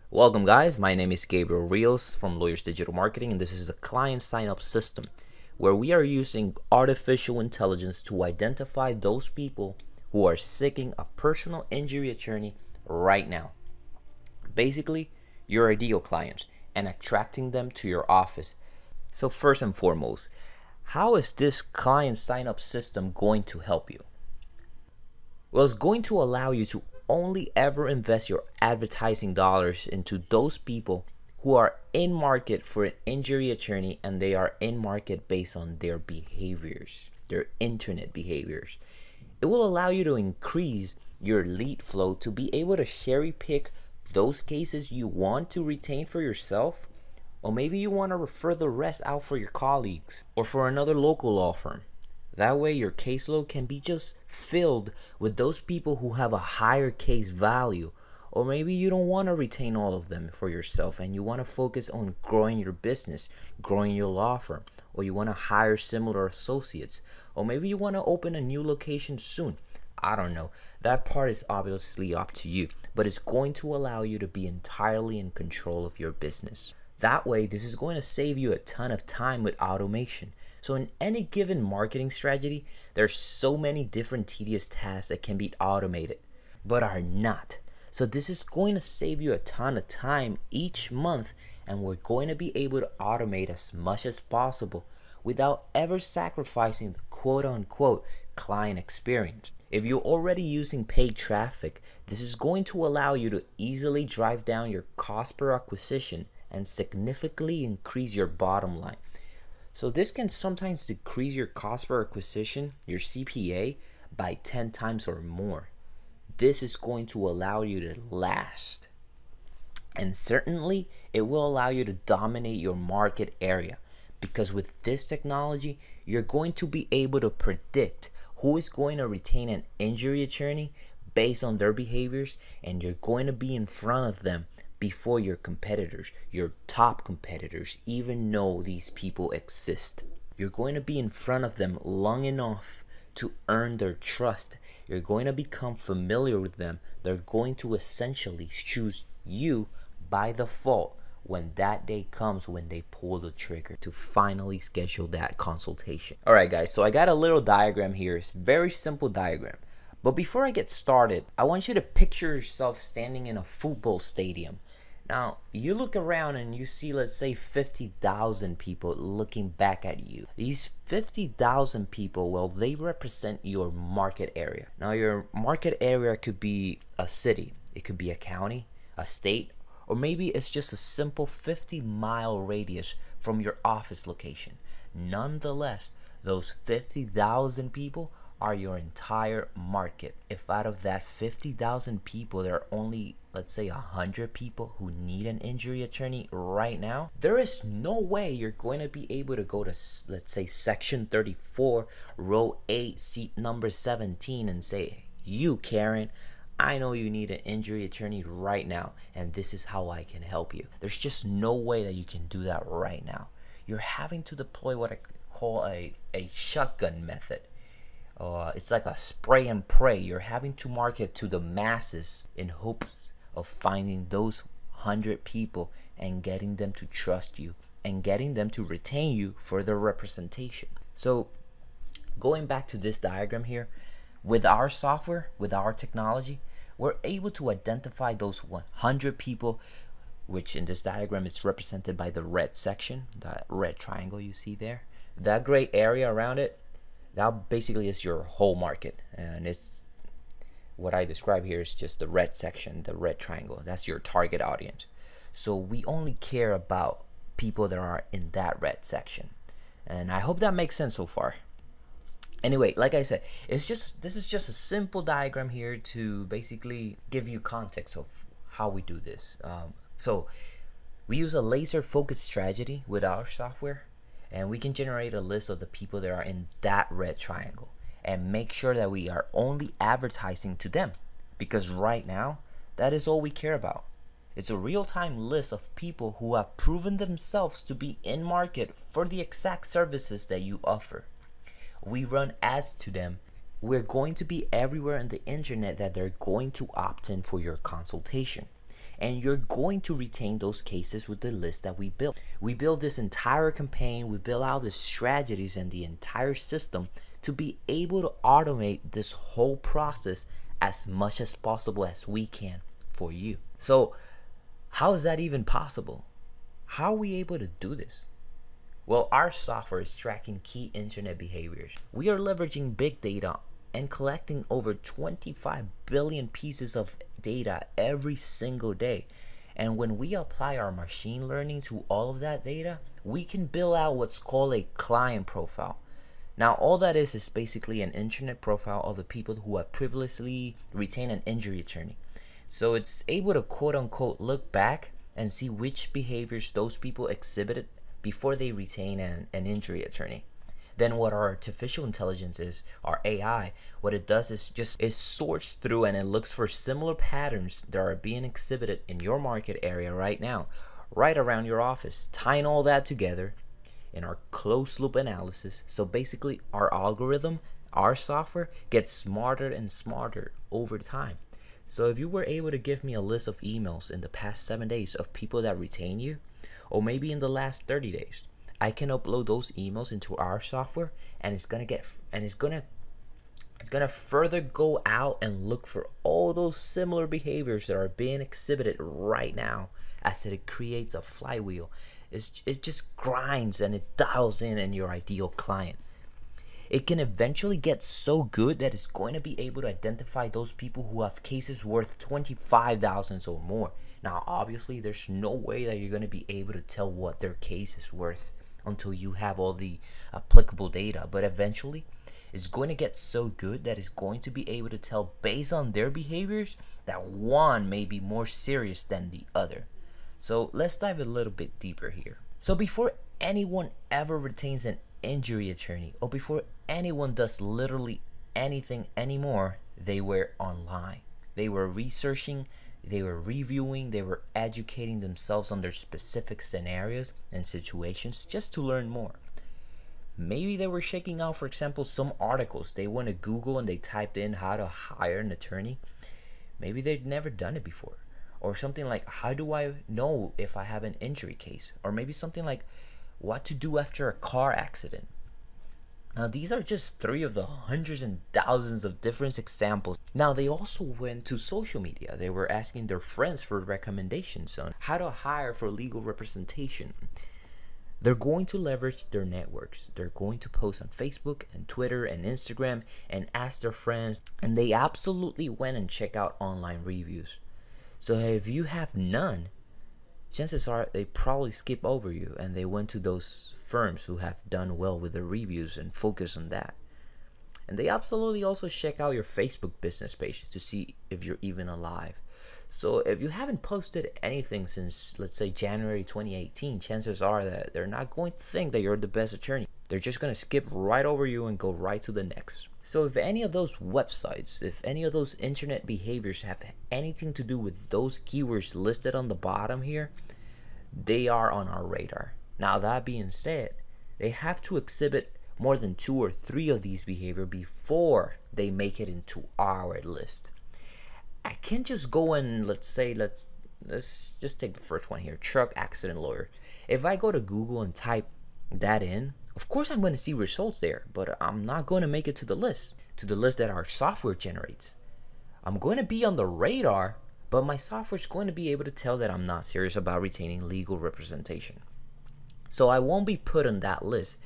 Welcome guys, my name is Gabriel Rios from Lawyers Digital Marketing, and this is the client sign-up system where we are using artificial intelligence to identify those people who are seeking a personal injury attorney right now. Basically, your ideal clients, and attracting them to your office. So first and foremost, how is this client sign-up system going to help you? Well, it's going to allow you to only ever invest your advertising dollars into those people who are in market for an injury attorney, and they are in market based on their behaviors, their internet behaviors. It will allow you to increase your lead flow to be able to cherry pick those cases you want to retain for yourself, or maybe you want to refer the rest out for your colleagues or for another local law firm. That way your caseload can be just filled with those people who have a higher case value. Or maybe you don't want to retain all of them for yourself and you want to focus on growing your business, growing your law firm, or you want to hire similar associates, or maybe you want to open a new location soon. I don't know. That part is obviously up to you, but it's going to allow you to be entirely in control of your business. That way, this is going to save you a ton of time with automation. So in any given marketing strategy, there's so many different tedious tasks that can be automated, but are not. So this is going to save you a ton of time each month, and we're going to be able to automate as much as possible without ever sacrificing the quote-unquote client experience. If you're already using paid traffic, this is going to allow you to easily drive down your cost per acquisition and significantly increase your bottom line. So this can sometimes decrease your cost per acquisition, your CPA, by 10 times or more. This is going to allow you to last. And certainly, it will allow you to dominate your market area, because with this technology, you're going to be able to predict who is going to retain an injury attorney based on their behaviors, and you're going to be in front of them before your competitors, your top competitors, even know these people exist. You're going to be in front of them long enough to earn their trust. You're going to become familiar with them. They're going to essentially choose you by default when that day comes, when they pull the trigger to finally schedule that consultation. Alright guys, so I got a little diagram here. It's a very simple diagram. But before I get started, I want you to picture yourself standing in a football stadium. Now, you look around and you see, let's say, 50,000 people looking back at you. These 50,000 people, well, they represent your market area. Now, your market area could be a city, it could be a county, a state, or maybe it's just a simple 50-mile radius from your office location. Nonetheless, those 50,000 people are your entire market. If out of that 50,000 people, there are only, let's say, 100 people who need an injury attorney right now, there is no way you're going to be able to go to, let's say, section 34, row 8, seat number 17 and say, "You, Karen, I know you need an injury attorney right now, and this is how I can help you." There's just no way that you can do that right now. You're having to deploy what I call a shotgun method. It's like a spray and pray. You're having to market to the masses in hopes of finding those 100 people and getting them to trust you and getting them to retain you for their representation. So going back to this diagram here, with our software, with our technology, we're able to identify those 100 people, which in this diagram is represented by the red section, the red triangle you see there. That gray area around it, that basically is your whole market, and it's what I describe here is just the red section, the red triangle. That's your target audience. So we only care about people that are in that red section, and I hope that makes sense so far. Anyway, like I said, this is just a simple diagram here to basically give you context of how we do this. So we use a laser focused strategy with our software, and we can generate a list of the people that are in that red triangle and make sure that we are only advertising to them, because right now that is all we care about. It's a real-time list of people who have proven themselves to be in market for the exact services that you offer. We run ads to them. We're going to be everywhere on the internet that they're going to opt in for your consultation. and you're going to retain those cases with the list that we built. We built this entire campaign, we built out the strategies and the entire system to be able to automate this whole process as much as possible as we can for you. So how is that even possible? How are we able to do this? Well, our software is tracking key internet behaviors. We are leveraging big data and collecting over 25 billion pieces of data every single day. And when we apply our machine learning to all of that data, we can build out what's called a client profile. Now, all that is basically an internet profile of the people who have previously retained an injury attorney. So it's able to quote unquote look back and see which behaviors those people exhibited before they retain an injury attorney. Then what our artificial intelligence is, our AI, what it does is it sorts through and it looks for similar patterns that are being exhibited in your market area right now, right around your office, tying all that together in our closed loop analysis. So basically our algorithm, our software gets smarter and smarter over time. So if you were able to give me a list of emails in the past 7 days of people that retain you, or maybe in the last 30 days, I can upload those emails into our software, and it's gonna further go out and look for all those similar behaviors that are being exhibited right now, as it creates a flywheel. It just grinds and it dials in your ideal client. It can eventually get so good that it's going to be able to identify those people who have cases worth $25,000 or more. Now, obviously, there's no way that you're going to be able to tell what their case is worth until you have all the applicable data. But eventually, it's going to get so good that it's going to be able to tell based on their behaviors that one may be more serious than the other. So let's dive a little bit deeper here. So before anyone ever retains an injury attorney, or before anyone does literally anything anymore, they were online. They were researching, they were reviewing, they were educating themselves on their specific scenarios and situations just to learn more. Maybe they were checking out, for example, some articles. They went to Google and they typed in how to hire an attorney. Maybe they'd never done it before. Or something like, how do I know if I have an injury case? Or maybe something like, what to do after a car accident. Now, these are just 3 of the hundreds and thousands of different examples. Now, they also went to social media. They were asking their friends for recommendations on how to hire for legal representation. They're going to leverage their networks. They're going to post on Facebook and Twitter and Instagram and ask their friends. And they absolutely went and checked out online reviews. So if you have none, chances are they probably skip over you and they went to those firms who have done well with their reviews and focus on that. And they absolutely also check out your Facebook business page to see if you're even alive. So if you haven't posted anything since, let's say, January 2018, chances are that they're not going to think that you're the best attorney. They're just going to skip right over you and go right to the next. So if any of those websites, if any of those internet behaviors have anything to do with those keywords listed on the bottom here, they are on our radar. Now, that being said, they have to exhibit more than 2 or 3 of these behaviors before they make it into our list. I can't just go and let's just take the first one here, truck accident lawyer. If I go to Google and type that in, of course I'm going to see results there, but I'm not going to make it to the list that our software generates. I'm going to be on the radar, but my software is going to be able to tell that I'm not serious about retaining legal representation. So I won't be put on that list.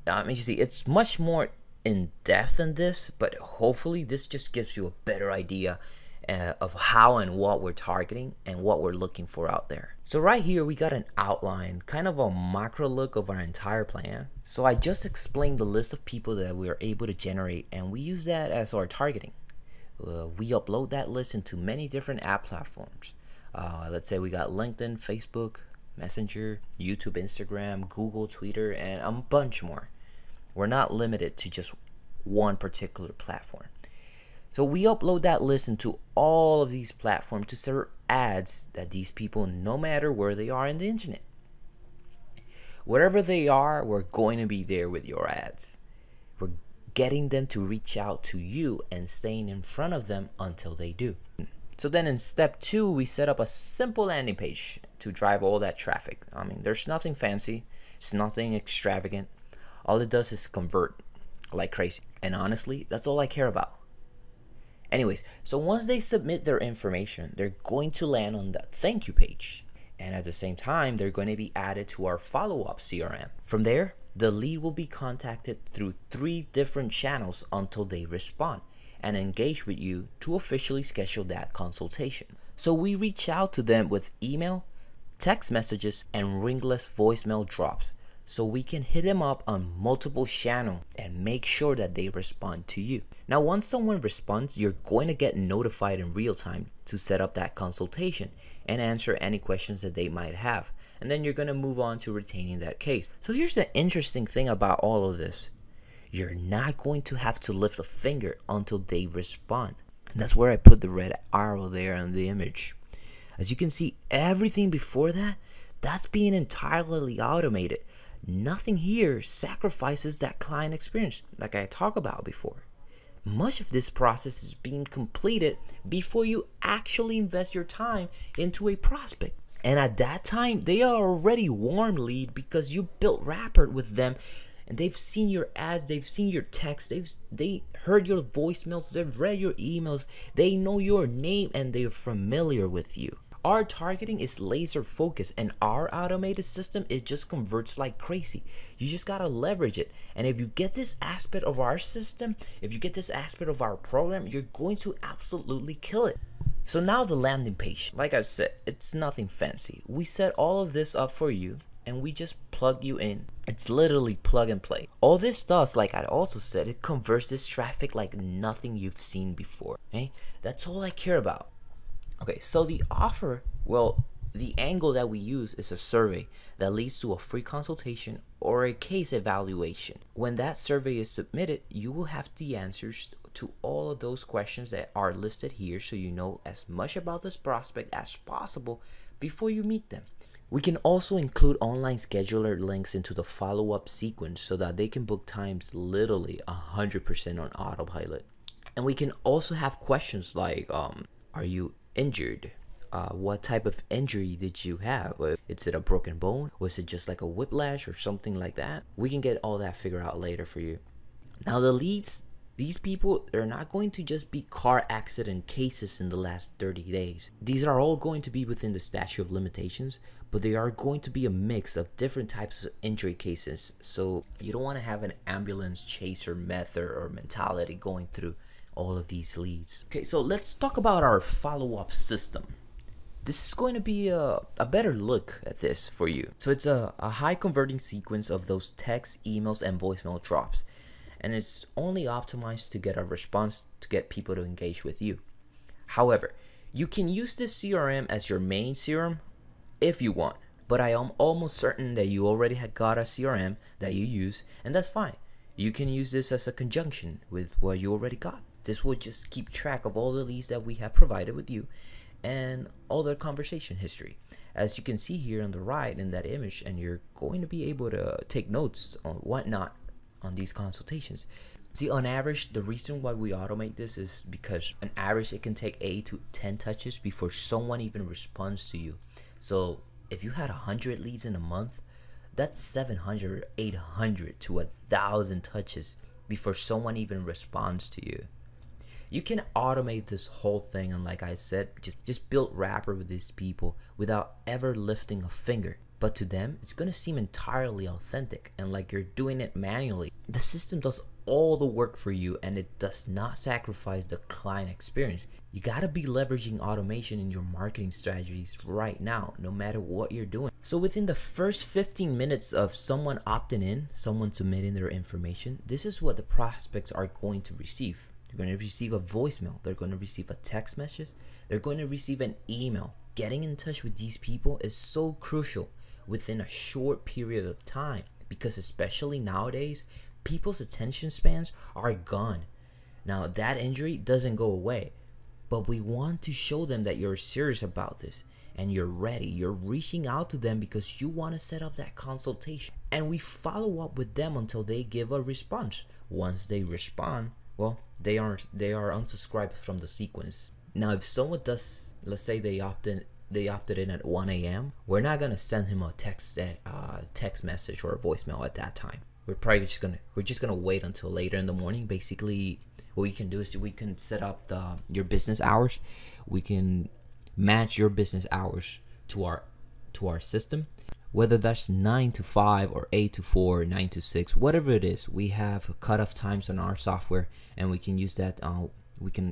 You see, it's much more in depth than this, but hopefully this just gives you a better idea of how and what we're targeting and what we're looking for out there. So right here we got an outline, kind of a macro look of our entire plan. So I just explained the list of people that we are able to generate, and we use that as our targeting. We upload that list into many different app platforms. Let's say we got LinkedIn, Facebook, Messenger, YouTube, Instagram, Google, Twitter, and a bunch more. We're not limited to just one particular platform. So we upload that list into all of these platforms to serve ads that these people, no matter where they are in the internet, wherever they are, we're going to be there with your ads. We're getting them to reach out to you and staying in front of them until they do. So then in step 2, we set up a simple landing page to drive all that traffic. I mean, there's nothing fancy, it's nothing extravagant. All it does is convert like crazy. And honestly, that's all I care about. Anyways, so once they submit their information, they're going to land on that thank you page. And at the same time, they're going to be added to our follow-up CRM. From there, the lead will be contacted through 3 different channels until they respond and engage with you to officially schedule that consultation. So we reach out to them with email, text messages, and ringless voicemail drops, so we can hit them up on multiple channels and make sure that they respond to you. Now, once someone responds, you're going to get notified in real time to set up that consultation and answer any questions that they might have. And then you're going to move on to retaining that case. So here's the interesting thing about all of this. You're not going to have to lift a finger until they respond. And that's where I put the red arrow there on the image. As you can see, everything before that, that's being entirely automated. Nothing here sacrifices that client experience like I talked about before. Much of this process is being completed before you actually invest your time into a prospect. And at that time, they are already warm lead because you built rapport with them and they've seen your ads, they've seen your text, they heard your voicemails, they've read your emails, they know your name and they're familiar with you. Our targeting is laser focused and our automated system, it just converts like crazy. You just gotta leverage it. And if you get this aspect of our system, if you get this aspect of our program, you're going to absolutely kill it. So now the landing page, like I said, it's nothing fancy. We set all of this up for you and we just plug you in. It's literally plug and play. All this does, like I also said, it converts this traffic like nothing you've seen before. Okay? That's all I care about. Okay, so the offer, well, the angle that we use is a survey that leads to a free consultation or a case evaluation. When that survey is submitted, you will have the answers to all of those questions that are listed here, so you know as much about this prospect as possible before you meet them. We can also include online scheduler links into the follow-up sequence so that they can book times literally 100% on autopilot. And we can also have questions like, are you injured? What type of injury did you have? Is it a broken bone? Was it just like a whiplash or something like that? We can get all that figured out later for you. Now the leads, these people, they're not going to just be car accident cases in the last 30 days. These are all going to be within the statute of limitations, but they are going to be a mix of different types of injury cases. So you don't want to have an ambulance chaser method or mentality going through all of these leads. Okay, so let's talk about our follow-up system. This is going to be a better look at this for you. So it's a high converting sequence of those text, emails, and voicemail drops. And it's only optimized to get a response to get people to engage with you. However, you can use this CRM as your main CRM if you want. But I am almost certain that you already had got a CRM that you use, and that's fine. You can use this as a conjunction with what you already got. This will just keep track of all the leads that we have provided with you and all their conversation history. As you can see here on the right in that image, and you're going to be able to take notes on whatnot on these consultations. See, on average, the reason why we automate this is because on average it can take 8 to 10 touches before someone even responds to you. So if you had 100 leads in a month, that's 700, 800 to 1,000 touches before someone even responds to you. You can automate this whole thing, and like I said, just build rapport with these people without ever lifting a finger. But to them, it's going to seem entirely authentic and like you're doing it manually. The system does all the work for you and it does not sacrifice the client experience. You got to be leveraging automation in your marketing strategies right now, no matter what you're doing. So within the first 15 minutes of someone opting in, someone submitting their information, this is what the prospects are going to receive. They're going to receive a voicemail. They're going to receive a text message. They're going to receive an email. Getting in touch with these people is so crucial within a short period of time, because especially nowadays, people's attention spans are gone. Now that injury doesn't go away, but we want to show them that you're serious about this and you're ready. You're reaching out to them because you want to set up that consultation, and we follow up with them until they give a response. Once they respond, well, they are unsubscribed from the sequence. Now, if someone does, let's say they opted in at 1 a.m., we're not gonna send him a text message or a voicemail at that time. We're just gonna wait until later in the morning. Basically, what we can do is we can set up your business hours. We can match your business hours to our system, whether that's 9 to 5 or 8 to 4, 9 to 6, whatever it is. We have cutoff times on our software, and we can use that.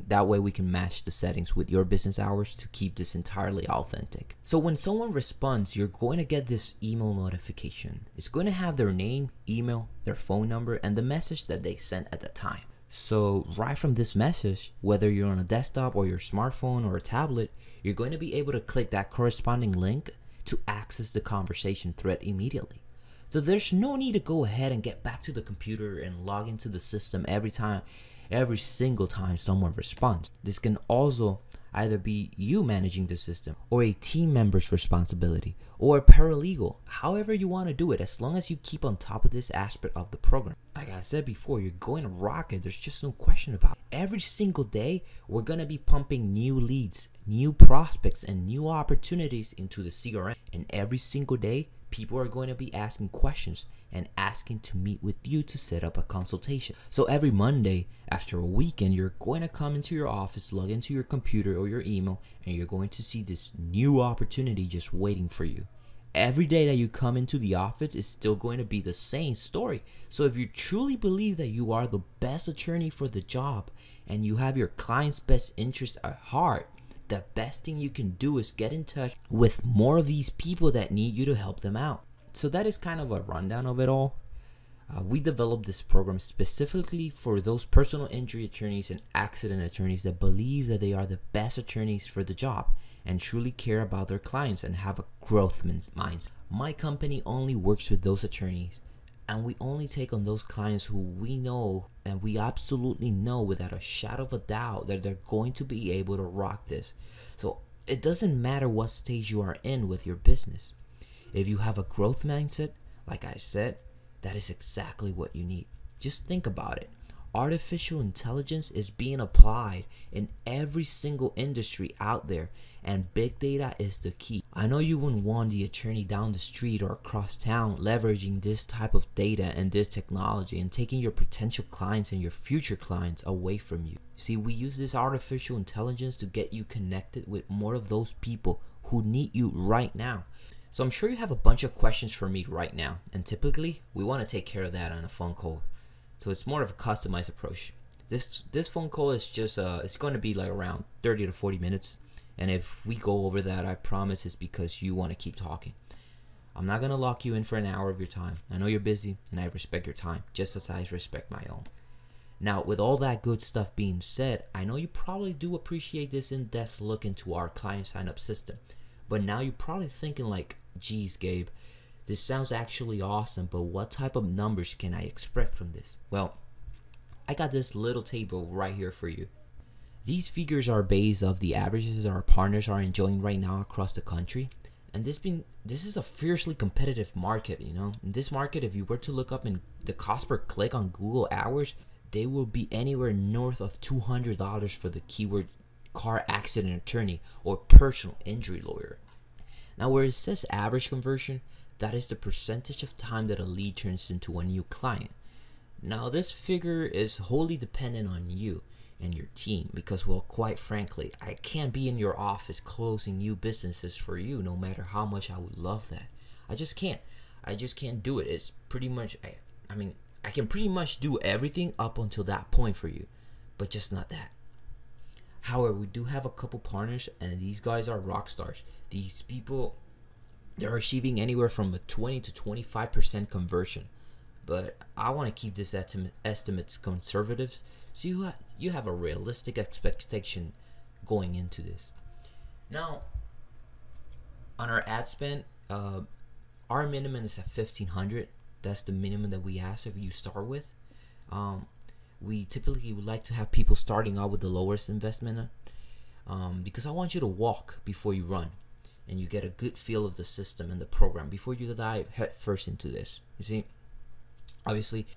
That way we can match the settings with your business hours to keep this entirely authentic. So when someone responds, you're going to get this email notification. It's going to have their name, email, their phone number, and the message that they sent at the time. So right from this message, whether you're on a desktop or your smartphone or a tablet, you're going to be able to click that corresponding link to access the conversation thread immediately. So there's no need to go ahead and get back to the computer and log into the system every single time someone responds. This can also either be you managing the system, or a team member's responsibility, or a paralegal, however you want to do it, as long as you keep on top of this aspect of the program. Like I said before, you're going to rock it. There's just no question about it. Every single day, we're going to be pumping new leads, new prospects, and new opportunities into the CRM. And every single day, people are going to be asking questions and asking to meet with you to set up a consultation. So every Monday after a weekend, you're going to come into your office, log into your computer or your email, and you're going to see this new opportunity just waiting for you. Every day that you come into the office is still going to be the same story. So if you truly believe that you are the best attorney for the job and you have your client's best interest at heart, the best thing you can do is get in touch with more of these people that need you to help them out. So that is kind of a rundown of it all. We developed this program specifically for those personal injury attorneys and accident attorneys that believe that they are the best attorneys for the job and truly care about their clients and have a growth mindset. My company only works with those attorneys, and we only take on those clients who we know and we absolutely know without a shadow of a doubt that they're going to be able to rock this. So it doesn't matter what stage you are in with your business. If you have a growth mindset, like I said, that is exactly what you need. Just think about it. Artificial intelligence is being applied in every single industry out there, and big data is the key. I know you wouldn't want the attorney down the street or across town leveraging this type of data and this technology and taking your potential clients and your future clients away from you. See, we use this artificial intelligence to get you connected with more of those people who need you right now. So I'm sure you have a bunch of questions for me right now, and typically we want to take care of that on a phone call. So it's more of a customized approach. This phone call is just it's going to be like around 30 to 40 minutes, and if we go over that, I promise it's because you want to keep talking. I'm not going to lock you in for an hour of your time. I know you're busy, and I respect your time just as I respect my own. Now, with all that good stuff being said, I know you probably do appreciate this in-depth look into our client sign-up system. But now you're probably thinking like, geez, Gabe, this sounds actually awesome, but what type of numbers can I expect from this? Well, I got this little table right here for you. These figures are based off the averages our partners are enjoying right now across the country. And this is a fiercely competitive market, you know. In this market, if you were to look up in the cost per click on Google Hours, they will be anywhere north of $200 for the keyword car accident attorney or personal injury lawyer. Now, where it says average conversion, that is the percentage of time that a lead turns into a new client. Now, this figure is wholly dependent on you and your team because, well, quite frankly, I can't be in your office closing new businesses for you no matter how much I would love that. I just can't do it. It's pretty much, I can pretty much do everything up until that point for you, but just not that. However, we do have a couple partners, and these guys are rock stars. These people, they're achieving anywhere from a 20 to 25% conversion. But I want to keep this estimates conservative, so you have a realistic expectation going into this. Now, on our ad spend, our minimum is at $1,500. That's the minimum that we ask if you start with. We typically would like to have people starting out with the lowest investment because I want you to walk before you run and you get a good feel of the system and the program before you dive head first into this. You see, obviously,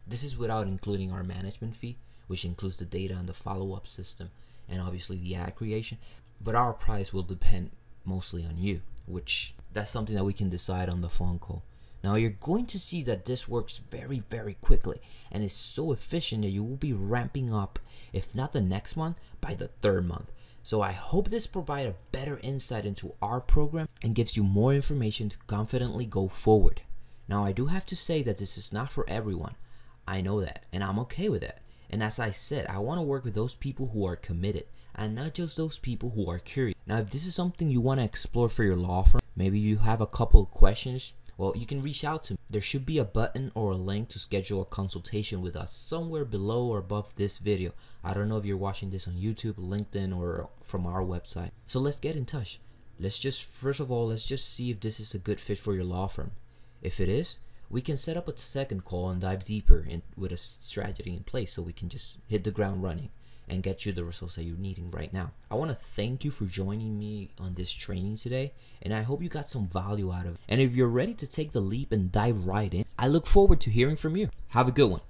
this is without including our management fee, which includes the data and the follow-up system and obviously the ad creation, but our price will depend mostly on you, which that's something that we can decide on the phone call. Now you're going to see that this works very, very quickly and is so efficient that you will be ramping up, if not the next month, by the third month. So I hope this provides a better insight into our program and gives you more information to confidently go forward. Now I do have to say that this is not for everyone. I know that, and I'm okay with that. And as I said, I want to work with those people who are committed and not just those people who are curious. Now if this is something you want to explore for your law firm, maybe you have a couple of questions, well, you can reach out to me. There should be a button or a link to schedule a consultation with us somewhere below or above this video. I don't know if you're watching this on YouTube, LinkedIn, or from our website. So let's get in touch. First of all, let's just see if this is a good fit for your law firm. If it is, we can set up a second call and dive deeper with a strategy in place so we can just hit the ground running and get you the results that you're needing right now. I want to thank you for joining me on this training today, and I hope you got some value out of it. And if you're ready to take the leap and dive right in, I look forward to hearing from you. Have a good one.